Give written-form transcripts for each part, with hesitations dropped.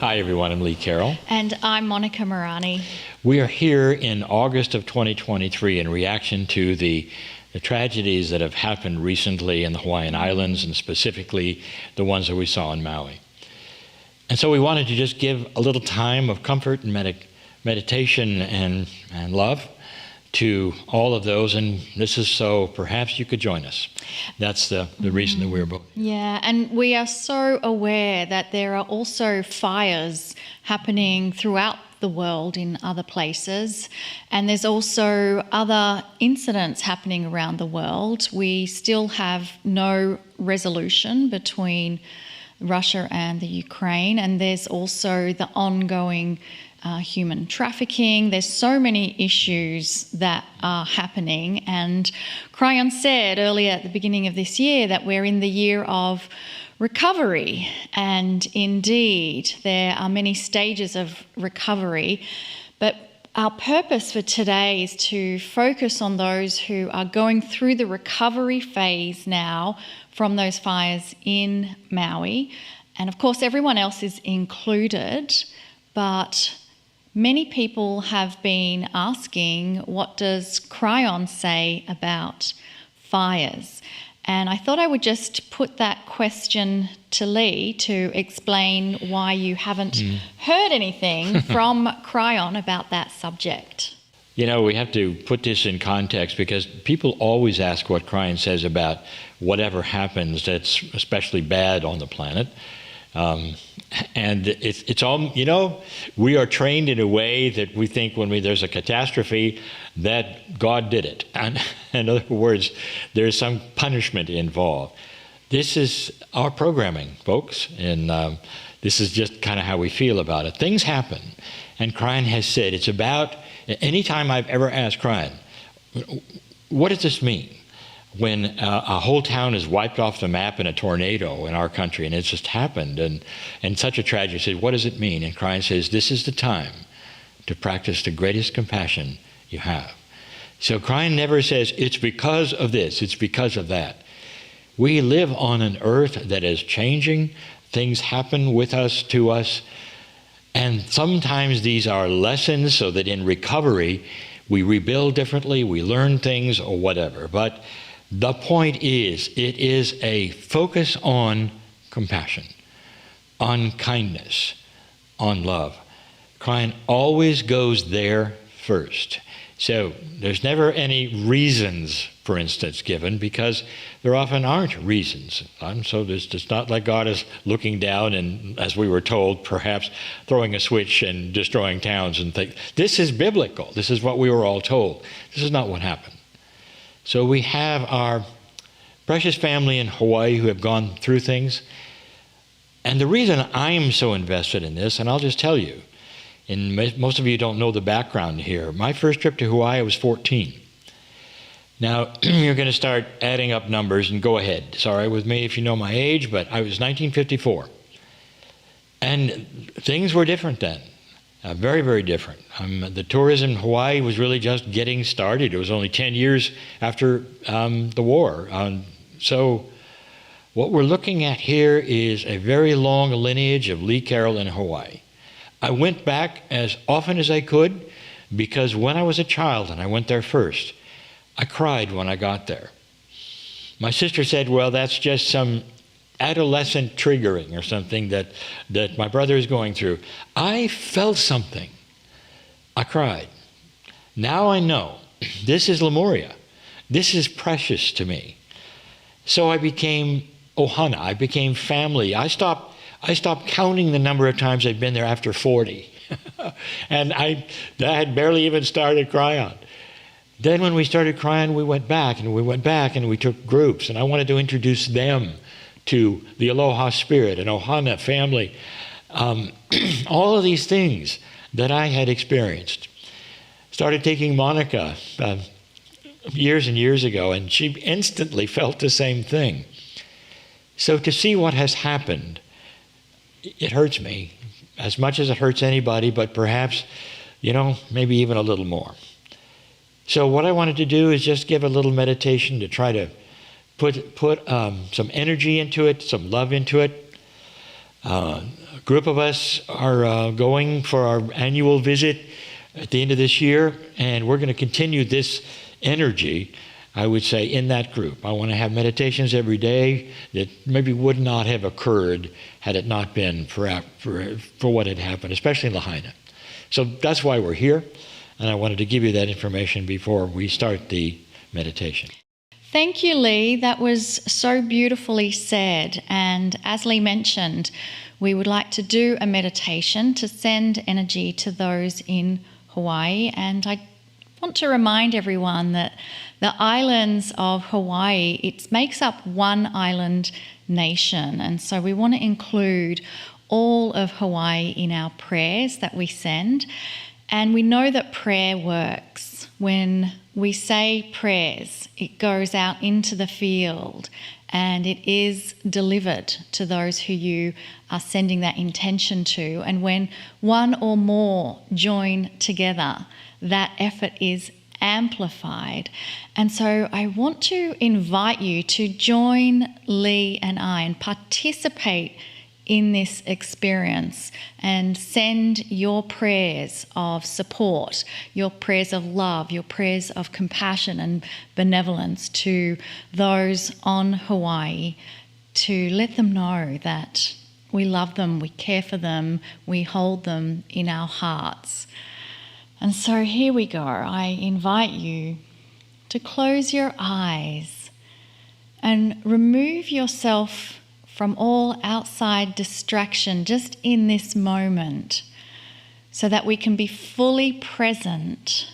Hi everyone, I'm Lee Carroll. And I'm Monika Monika. We are here in August of 2023 in reaction to the tragedies that have happened recently in the Hawaiian Islands, and specifically the ones that we saw in Maui. And so we wanted to just give a little time of comfort and meditation and love to all of those, and this is so perhaps you could join us. That's the reason that we're both. Yeah, and we are so aware that there are also fires happening throughout the world in other places, and there's also other incidents happening around the world. We still have no resolution between Russia and the Ukraine, and there's also the ongoing human trafficking. There's so many issues that are happening, and Carroll said earlier at the beginning of this year that we're in the year of recovery, and indeed there are many stages of recovery, but our purpose for today is to focus on those who are going through the recovery phase now from those fires in Maui, and of course everyone else is included, but many people have been asking, what does Carroll say about fires? And I thought I would just put that question to Lee to explain why you haven't heard anything from Carroll about that subject. You know, we have to put this in context because people always ask what Carroll says about whatever happens that's especially bad on the planet. And it's all, you know, we are trained in a way that we think when there's a catastrophe that God did it. And in other words, there's some punishment involved. This is our programming, folks, and this is just kind of how we feel about it. Things happen, and Carroll has said it's about, anytime I've ever asked Carroll, what does this mean? When a whole town is wiped off the map in a tornado in our country, and it's just happened, and such a tragedy, said, what does it mean? And Carroll says, this is the time to practice the greatest compassion you have. So Carroll never says, it's because of this, it's because of that. We live on an earth that is changing. Things happen with us, to us, and sometimes these are lessons so that in recovery, we rebuild differently, we learn things or whatever. But the point is, it is a focus on compassion, on kindness, on love. Carroll always goes there first. So there's never any reasons, for instance, given, because there often aren't reasons. So it's not like God is looking down and, as we were told, perhaps throwing a switch and destroying towns and things. This is biblical. This is what we were all told. This is not what happened. So we have our precious family in Hawaii who have gone through things. And the reason I am so invested in this, and I'll just tell you, and most of you don't know the background here. My first trip to Hawaii, I was 14. Now, you're going to start adding up numbers, and go ahead. Sorry with me if you know my age, but I was 1954. And things were different then. Very, very different. The tourism in Hawaii was really just getting started. It was only 10 years after the war. So what we're looking at here is a very long lineage of Lee Carroll in Hawaii. I went back as often as I could because when I was a child and I went there first, I cried when I got there. My sister said, well, that's just some adolescent triggering or something that my brother is going through. I felt something. I cried. Now I know this is Lemuria. This is precious to me. So I became ohana. I became family. I stopped counting the number of times I'd been there after 40. And I had barely even started crying. Then when we started crying, we went back and we took groups, and I wanted to introduce them to the Aloha spirit and Ohana family. All of these things that I had experienced. Started taking Monika years and years ago, and she instantly felt the same thing. So to see what has happened, it hurts me as much as it hurts anybody, but perhaps, maybe even a little more. So what I wanted to do is just give a little meditation to try to put some energy into it, some love into it. group of us are going for our annual visit at the end of this year, and we're going to continue this energy, I would say, in that group. I want to have meditations every day that maybe would not have occurred had it not been for what had happened, especially in Lahaina. So that's why we're here, and I wanted to give you that information before we start the meditation. Thank you, Lee. That was so beautifully said. And as Lee mentioned, we would like to do a meditation to send energy to those in Hawaii. And I want to remind everyone that the islands of Hawaii, it makes up one island nation. And so we want to include all of Hawaii in our prayers that we send. And we know that prayer works. When we say prayers, it goes out into the field and it is delivered to those who you are sending that intention to. And when one or more join together, that effort is amplified. And so I want to invite you to join Lee and I and participate in this experience and send your prayers of support, your prayers of love, your prayers of compassion and benevolence to those on Hawaii, to let them know that we love them, we care for them, we hold them in our hearts. And so here we go. I invite you to close your eyes and remove yourself from all outside distraction just in this moment, so that we can be fully present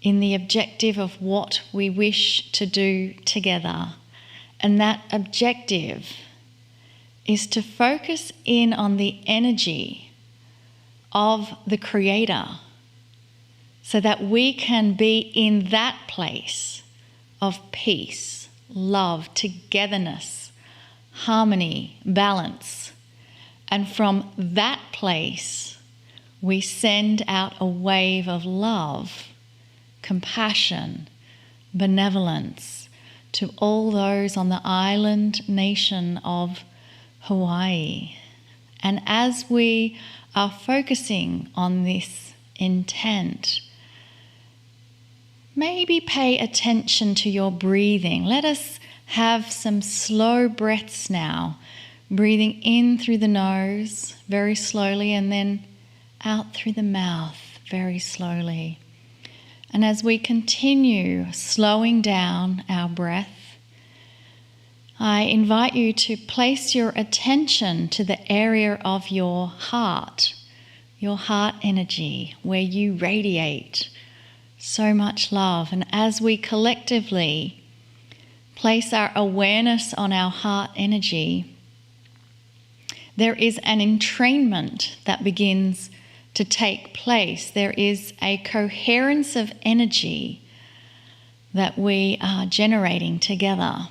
in the objective of what we wish to do together. And that objective is to focus in on the energy of the Creator, so that we can be in that place of peace, love, togetherness, harmony, balance. And from that place, we send out a wave of love, compassion, benevolence to all those on the island nation of Hawaii. And as we are focusing on this intent, maybe pay attention to your breathing. Let us have some slow breaths now, breathing in through the nose very slowly and then out through the mouth very slowly. And as we continue slowing down our breath, I invite you to place your attention to the area of your heart energy, where you radiate so much love. And as we collectively place our awareness on our heart energy, there is an entrainment that begins to take place. There is a coherence of energy that we are generating together.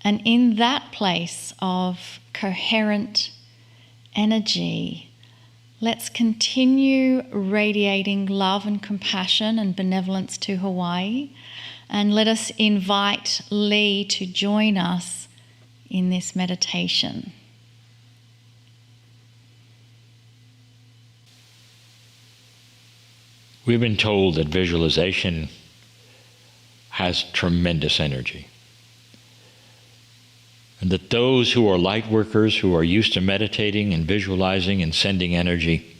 And in that place of coherent energy, let's continue radiating love and compassion and benevolence to Hawaii. And let us invite Lee to join us in this meditation. We've been told that visualization has tremendous energy, and that those who are light workers, who are used to meditating and visualizing and sending energy,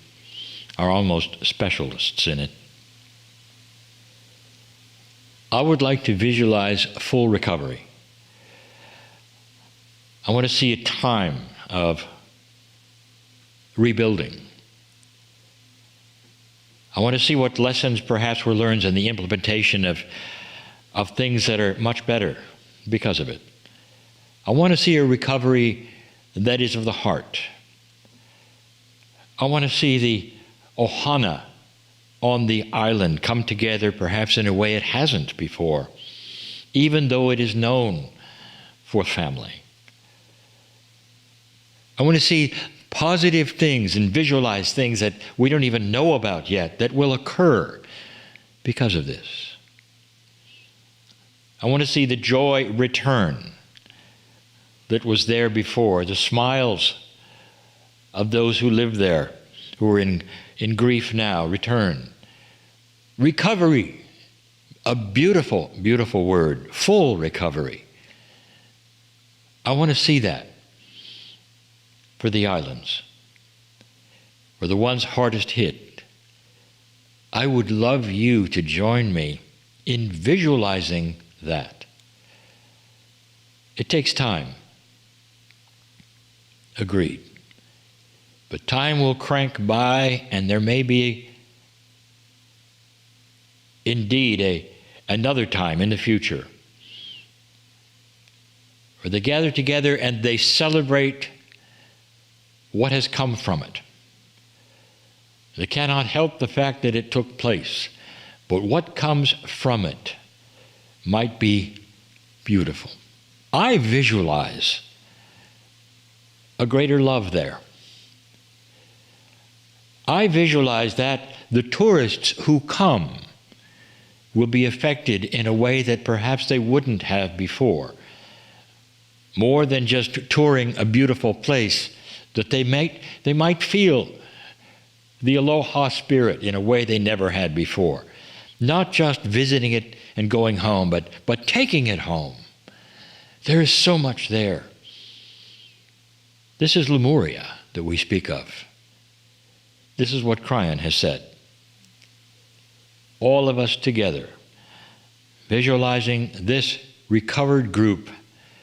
are almost specialists in it. I would like to visualize full recovery. I want to see a time of rebuilding. I want to see what lessons perhaps were learned in the implementation of things that are much better because of it. I want to see a recovery that is of the heart. I want to see the ohana on the island come together perhaps in a way it hasn't before, even though it is known for family. I want to see positive things and visualize things that we don't even know about yet that will occur because of this. I want to see the joy return that was there before, the smiles of those who live there, who are in grief now, return. Recovery, a beautiful, beautiful word, full recovery. I want to see that for the islands, for the ones hardest hit. I would love you to join me in visualizing that. It takes time. Agreed. But time will crank by, and there may be indeed another time in the future where they gather together and they celebrate what has come from it. They cannot help the fact that it took place, but what comes from it might be beautiful. I visualize a greater love there. I visualize that the tourists who come will be affected in a way that perhaps they wouldn't have before. More than just touring a beautiful place, that they might feel the aloha spirit in a way they never had before. Not just visiting it and going home, but taking it home. There is so much there. This is Lemuria that we speak of. This is what Cryan has said. All of us together, visualizing this recovered group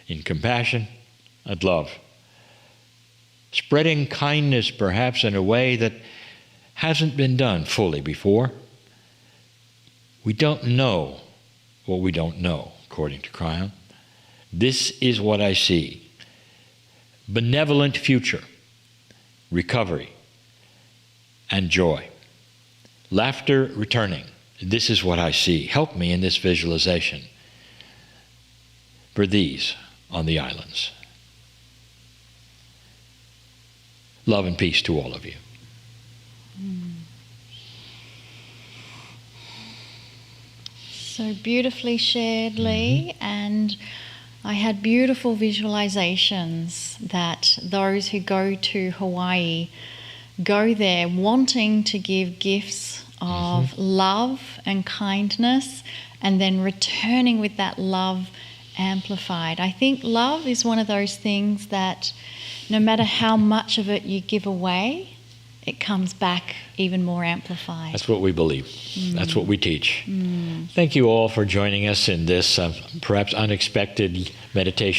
in compassion and love, spreading kindness perhaps in a way that hasn't been done fully before. We don't know what we don't know, according to Cryan. This is what I see. Benevolent future, recovery, and joy. Laughter returning. This is what I see. Help me in this visualization for these on the islands. Love and peace to all of you. So beautifully shared, Lee, and I had beautiful visualizations that those who go to Hawaii go there wanting to give gifts of love and kindness, and then returning with that love amplified. I think love is one of those things that no matter how much of it you give away, it comes back even more amplified. That's what we believe. That's what we teach. Thank you all for joining us in this perhaps unexpected meditation.